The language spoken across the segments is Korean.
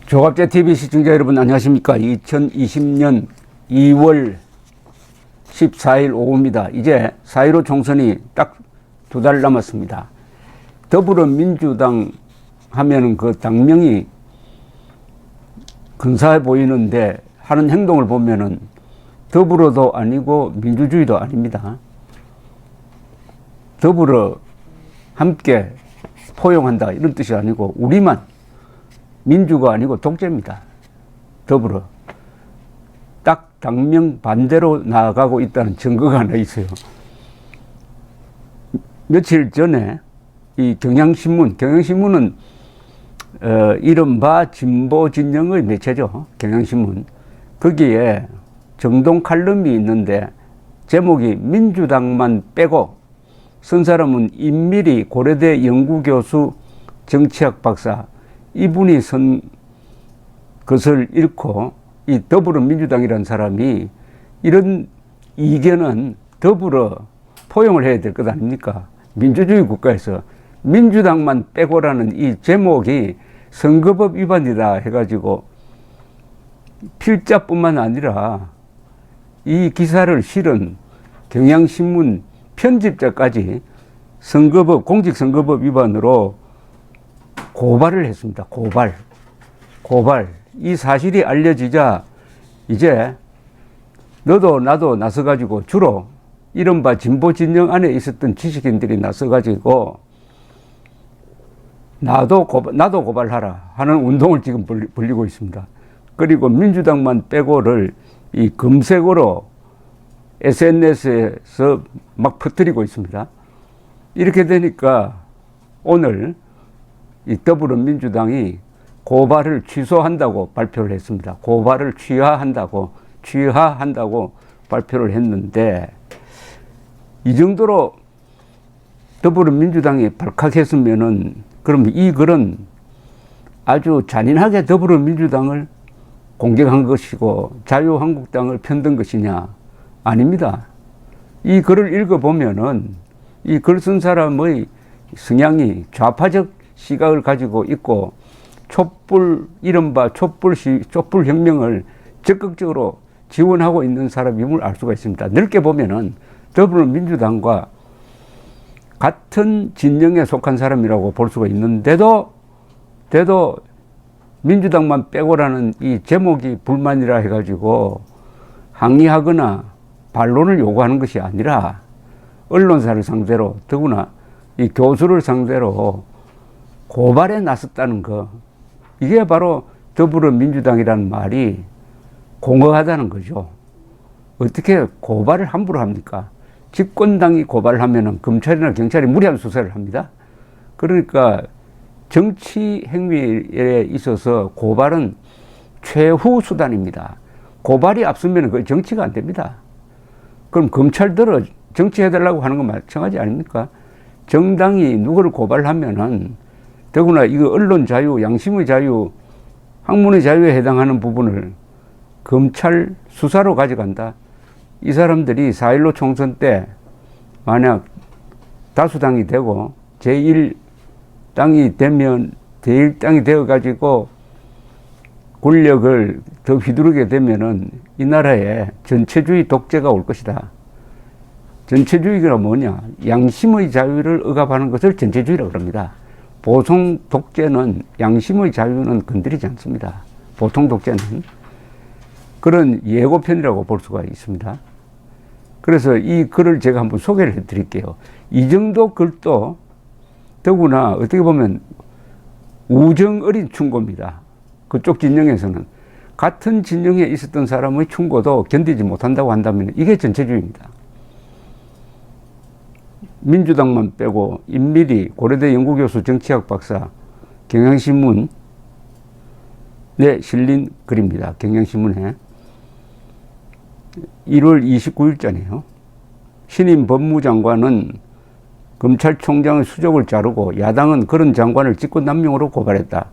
조갑제TV 시청자 여러분 안녕하십니까. 2020년 2월 14일 오후입니다. 이제 4.15 총선이 딱 2달 남았습니다. 더불어민주당 하면은 그 당명이 근사해 보이는데 하는 행동을 보면은 더불어도 아니고 민주주의도 아닙니다. 더불어 함께 포용한다 이런 뜻이 아니고 우리만 민주가 아니고 독재입니다. 더불어 딱 당명 반대로 나아가고 있다는 증거가 하나 있어요. 며칠 전에 이 경향신문은 이른바 진보 진영의 매체죠. 경향신문. 거기에 정동 칼럼이 있는데 제목이 민주당만 빼고 쓴 사람은 임미리 고려대 연구교수 정치학 박사, 이분이 쓴 것을 읽고 이 더불어민주당이라는 사람이 이런 이견은 더불어 포용을 해야 될 것 아닙니까? 민주주의 국가에서 민주당만 빼고라는 이 제목이 선거법 위반이다 해가지고 필자뿐만 아니라 이 기사를 실은 경향신문 편집자까지 선거법, 공직선거법 위반으로 고발을 했습니다. 고발. 이 사실이 알려지자 이제 너도 나도 나서가지고 주로 이른바 진보 진영 안에 있었던 지식인들이 나서가지고 나도 고발하라 하는 운동을 지금 벌리고 있습니다. 그리고 민주당만 빼고를 이 검색어로 SNS에서 막 퍼뜨리고 있습니다. 이렇게 되니까 오늘 이 더불어민주당이 고발을 취소한다고 발표를 했습니다. 고발을 취하한다고 발표를 했는데 이 정도로 더불어민주당이 발칵했으면은 그럼 이 글은 아주 잔인하게 더불어민주당을 공격한 것이고 자유한국당을 편든 것이냐? 아닙니다. 이 글을 읽어보면은 이 글 쓴 사람의 성향이 좌파적 시각을 가지고 있고 이른바 촛불혁명을 적극적으로 지원하고 있는 사람임을 알 수가 있습니다. 넓게 보면은 더불어민주당과 같은 진영에 속한 사람이라고 볼 수가 있는데도 민주당만 빼고라는 이 제목이 불만이라 해가지고 항의하거나 반론을 요구하는 것이 아니라 언론사를 상대로 더구나 이 교수를 상대로 고발에 나섰다는 거, 이게 바로 더불어민주당이라는 말이 공허하다는 거죠. 어떻게 고발을 함부로 합니까? 집권당이 고발을 하면은 검찰이나 경찰이 무리한 수사를 합니다. 그러니까 정치 행위에 있어서 고발은 최후 수단입니다. 고발이 앞서면 그 정치가 안 됩니다. 그럼 검찰들은 정치해달라고 하는 건 마찬가지 아닙니까? 정당이 누구를 고발하면은 더구나 이거 언론 자유, 양심의 자유, 학문의 자유에 해당하는 부분을 검찰 수사로 가져간다. 이 사람들이 4.15 총선 때 만약 다수당이 되고 제1당이 되면 제1당이 되어가지고 권력을 더 휘두르게 되면은 이 나라에 전체주의 독재가 올 것이다. 전체주의가 뭐냐? 양심의 자유를 억압하는 것을 전체주의라고 합니다. 보통 독재는 양심의 자유는 건드리지 않습니다. 보통 독재는 그런 예고편이라고 볼 수가 있습니다. 그래서 이 글을 제가 한번 소개를 해드릴게요. 이 정도 글도 더구나 어떻게 보면 우정 어린 충고입니다. 그쪽 진영에서는 같은 진영에 있었던 사람의 충고도 견디지 못한다고 한다면 이게 전체주의입니다. 민주당만 빼고 임미리 고려대 연구교수 정치학 박사 경향신문에 실린 글입니다. 경향신문에 1월 29일자네요. 신임 법무장관은 검찰총장의 수족을 자르고 야당은 그런 장관을 직권남용으로 고발했다.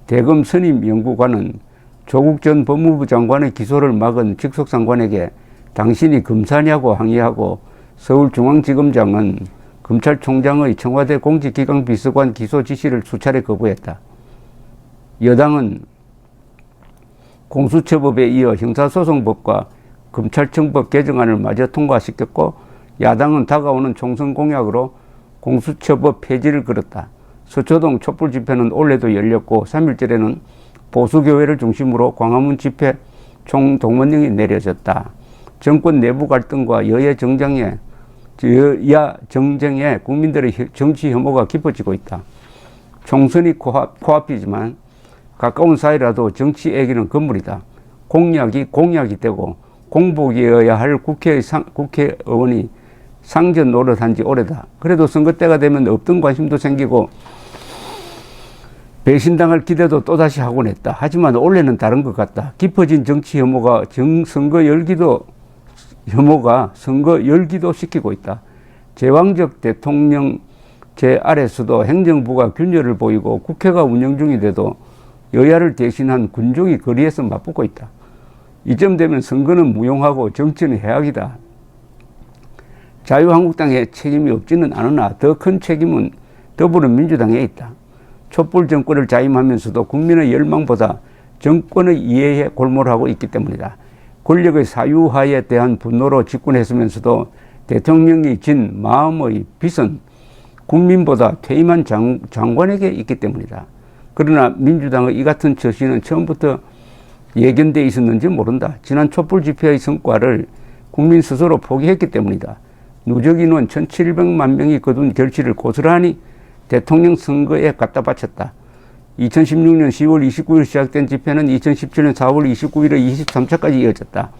대검 선임 연구관은 조국 전 법무부 장관의 기소를 막은 직속상관에게 당신이 검사냐고 항의하고 서울중앙지검장은 검찰총장의 청와대 공직기강 비서관 기소 지시를 수차례 거부했다. 여당은 공수처법에 이어 형사소송법과 검찰청법 개정안을 마저 통과시켰고 야당은 다가오는 총선 공약으로 공수처법 폐지를 걸었다. 서초동 촛불 집회는 올해도 열렸고 3일절에는 보수교회를 중심으로 광화문 집회 총동원령이 내려졌다. 정권 내부 갈등과 여야 정쟁에 국민들의 정치 혐오가 깊어지고 있다. 총선이 코앞이지만 가까운 사이라도 정치 얘기는 건물이다. 공약이 되고 공복이어야 할 국회의원이 상전 노릇한 지 오래다. 그래도 선거 때가 되면 없던 관심도 생기고 배신당할 기대도 또다시 하곤 했다. 하지만 올해는 다른 것 같다. 깊어진 정치 혐오가 선거 열기도 시키고 있다. 제왕적 대통령제 아래서도 행정부가 균열을 보이고 국회가 운영 중인데도 여야를 대신한 군종이 거리에서 맞붙고 있다. 이쯤 되면 선거는 무용하고 정치는 해악이다. 자유한국당의 책임이 없지는 않으나 더 큰 책임은 더불어민주당에 있다. 촛불 정권을 자임하면서도 국민의 열망보다 정권의 이해에 골몰하고 있기 때문이다. 권력의 사유화에 대한 분노로 집권했으면서도 대통령이 진 마음의 빚은 국민보다 퇴임한 장관에게 있기 때문이다. 그러나 민주당의 이 같은 처신은 처음부터 예견돼 있었는지 모른다. 지난 촛불 집회의 성과를 국민 스스로 포기했기 때문이다. 누적 인원 1,700만 명이 거둔 결실을 고스란히 대통령 선거에 갖다 바쳤다. 2016년 10월 29일 시작된 집회는 2017년 4월 29일에 23차까지 이어졌다.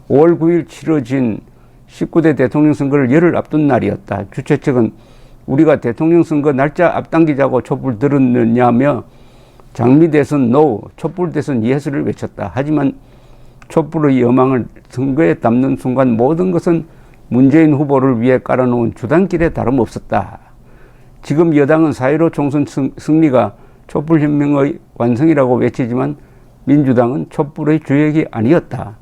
5월 9일 치러진 19대 대통령 선거를 열흘 앞둔 날이었다. 주최 측은 우리가 대통령 선거 날짜 앞당기자고 촛불 들었느냐며 장미 대선 NO, 촛불 대선 YES를 외쳤다. 하지만 촛불의 여망을 선거에 담는 순간 모든 것은 문재인 후보를 위해 깔아놓은 주단길에 다름없었다. 지금 여당은 4.15 총선 승리가 촛불혁명의 완성이라고 외치지만 민주당은 촛불의 주역이 아니었다.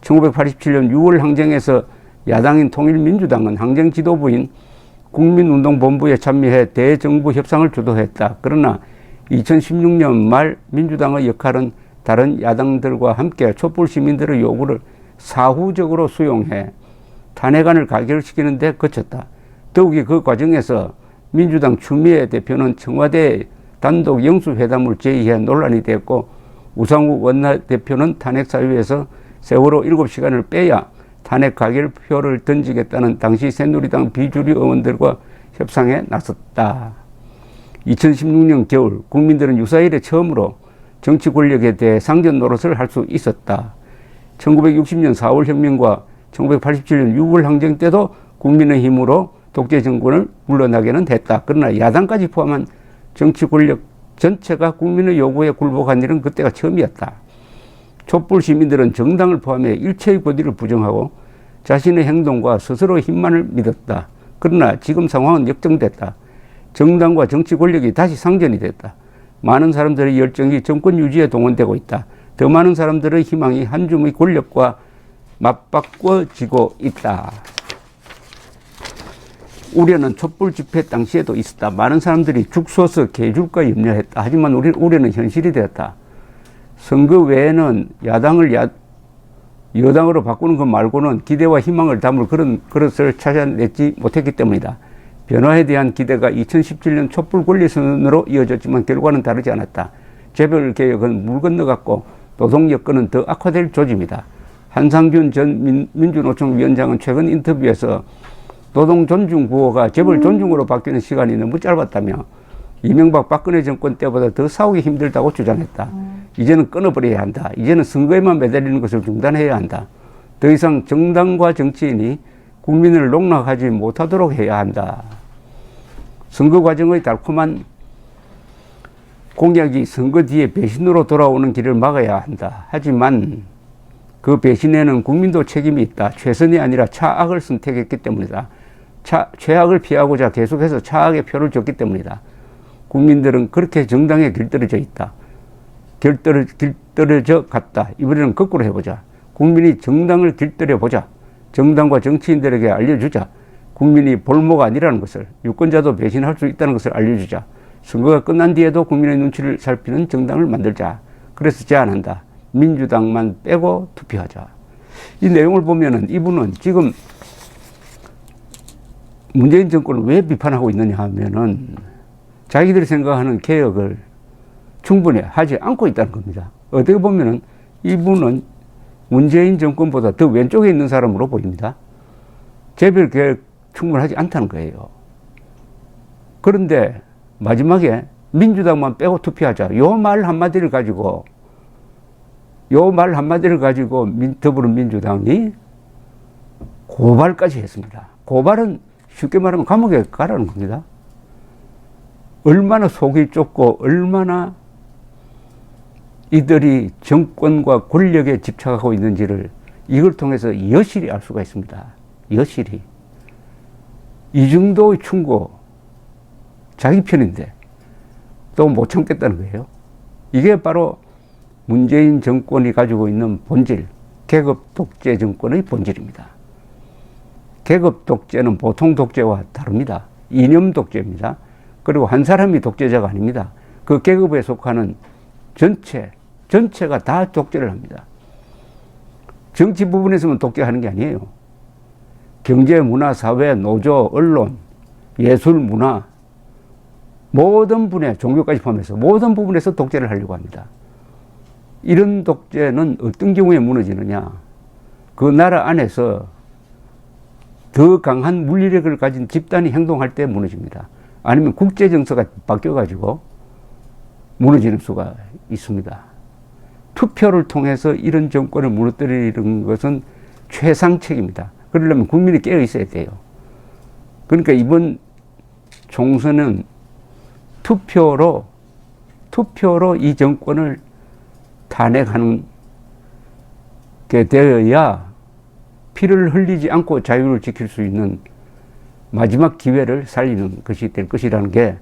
1987년 6월 항쟁에서 야당인 통일민주당은 항쟁 지도부인 국민운동본부에 참여해 대정부 협상을 주도했다. 그러나 2016년 말 민주당의 역할은 다른 야당들과 함께 촛불 시민들의 요구를 사후적으로 수용해 탄핵안을 가결시키는 데 그쳤다. 더욱이 그 과정에서 민주당 추미애 대표는 청와대에 단독 영수회담을 제의해 논란이 됐고 우상호 원내대표는 탄핵 사유에서 세월호 7시간을 빼야 탄핵 가결표를 던지겠다는 당시 새누리당 비주류 의원들과 협상에 나섰다. 2016년 겨울 국민들은 유사일에 처음으로 정치 권력에 대해 상전 노릇을 할 수 있었다. 1960년 4월 혁명과 1987년 6월 항쟁 때도 국민의힘으로 독재 정권을 물러나게는 됐다. 그러나 야당까지 포함한 정치 권력 전체가 국민의 요구에 굴복한 일은 그때가 처음이었다. 촛불 시민들은 정당을 포함해 일체의 권위를 부정하고 자신의 행동과 스스로의 힘만을 믿었다. 그러나 지금 상황은 역전됐다. 정당과 정치 권력이 다시 상전이 됐다. 많은 사람들의 열정이 정권 유지에 동원되고 있다. 더 많은 사람들의 희망이 한 줌의 권력과 맞바꿔지고 있다. 우려는 촛불 집회 당시에도 있었다. 많은 사람들이 죽 서서 개줄까 염려했다. 하지만 우려는 현실이 되었다. 선거 외에는 야당을 여당으로 바꾸는 것 말고는 기대와 희망을 담을 그런 그릇을 찾아내지 못했기 때문이다. 변화에 대한 기대가 2017년 촛불 권리선언으로 이어졌지만 결과는 다르지 않았다. 재벌개혁은 물 건너갔고 노동 여건은 더 악화될 조짐이다. 한상균 전 민주노총 위원장은 최근 인터뷰에서 노동 존중 구호가 재벌 존중으로 바뀌는 시간이 너무 짧았다며 이명박 박근혜 정권 때보다 더 싸우기 힘들다고 주장했다. 이제는 끊어버려야 한다. 이제는 선거에만 매달리는 것을 중단해야 한다. 더 이상 정당과 정치인이 국민을 농락하지 못하도록 해야 한다. 선거 과정의 달콤한 공약이 선거 뒤에 배신으로 돌아오는 길을 막아야 한다. 하지만 그 배신에는 국민도 책임이 있다. 최선이 아니라 차악을 선택했기 때문이다. 최악을 피하고자 계속해서 차악의 표를 줬기 때문이다. 국민들은 그렇게 정당에 길들여져 있다. 길들여져 갔다. 이번에는 거꾸로 해보자. 국민이 정당을 길들여보자. 정당과 정치인들에게 알려주자. 국민이 볼모가 아니라는 것을, 유권자도 배신할 수 있다는 것을 알려주자. 선거가 끝난 뒤에도 국민의 눈치를 살피는 정당을 만들자. 그래서 제안한다. 민주당만 빼고 투표하자. 이 내용을 보면은 이분은 지금 문재인 정권을 왜 비판하고 있느냐 하면은 자기들이 생각하는 개혁을 충분히 하지 않고 있다는 겁니다. 어떻게 보면은 이분은 문재인 정권보다 더 왼쪽에 있는 사람으로 보입니다. 개별 개혁 충분하지 않다는 거예요. 그런데 마지막에 민주당만 빼고 투표하자. 요 말 한마디를 가지고 더불어민주당이 고발까지 했습니다. 고발은 쉽게 말하면 감옥에 가라는 겁니다. 얼마나 속이 좁고 얼마나 이들이 정권과 권력에 집착하고 있는지를 이걸 통해서 여실히 알 수가 있습니다. 여실히. 이 정도의 충고, 자기 편인데 또 못 참겠다는 거예요. 이게 바로 문재인 정권이 가지고 있는 본질, 계급 독재 정권의 본질입니다. 계급 독재는 보통 독재와 다릅니다. 이념 독재입니다. 그리고 한 사람이 독재자가 아닙니다. 그 계급에 속하는 전체가 다 독재를 합니다. 정치 부분에서만 독재하는 게 아니에요. 경제, 문화, 사회, 노조, 언론, 예술, 문화, 모든 분야, 종교까지 포함해서 모든 부분에서 독재를 하려고 합니다. 이런 독재는 어떤 경우에 무너지느냐? 그 나라 안에서 더 강한 물리력을 가진 집단이 행동할 때 무너집니다. 아니면 국제 정서가 바뀌어가지고 무너지는 수가 있습니다. 투표를 통해서 이런 정권을 무너뜨리는 것은 최상책입니다. 그러려면 국민이 깨어 있어야 돼요. 그러니까 이번 총선은 투표로 이 정권을 탄핵하는 게 되어야 피를 흘리지 않고 자유를 지킬 수 있는 마지막 기회를 살리는 것이 될 것이라는 게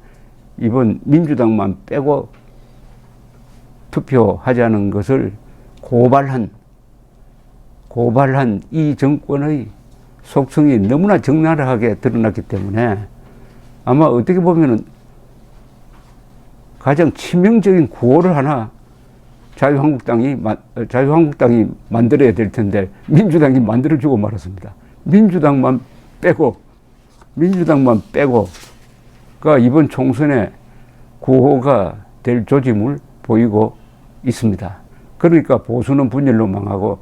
이번 민주당만 빼고 투표하자는 것을 고발한 이 정권의 속성이 너무나 적나라하게 드러났기 때문에 아마 어떻게 보면은 가장 치명적인 구호를 하나 자유한국당이 만들어야 될 텐데 민주당이 만들어주고 말았습니다. 민주당만 빼고가 이번 총선에 구호가 될 조짐을 보이고 있습니다. 그러니까 보수는 분열로 망하고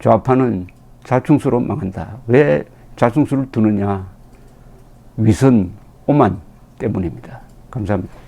좌파는 자충수로 망한다. 왜 자충수를 두느냐? 위선, 오만 때문입니다. 감사합니다.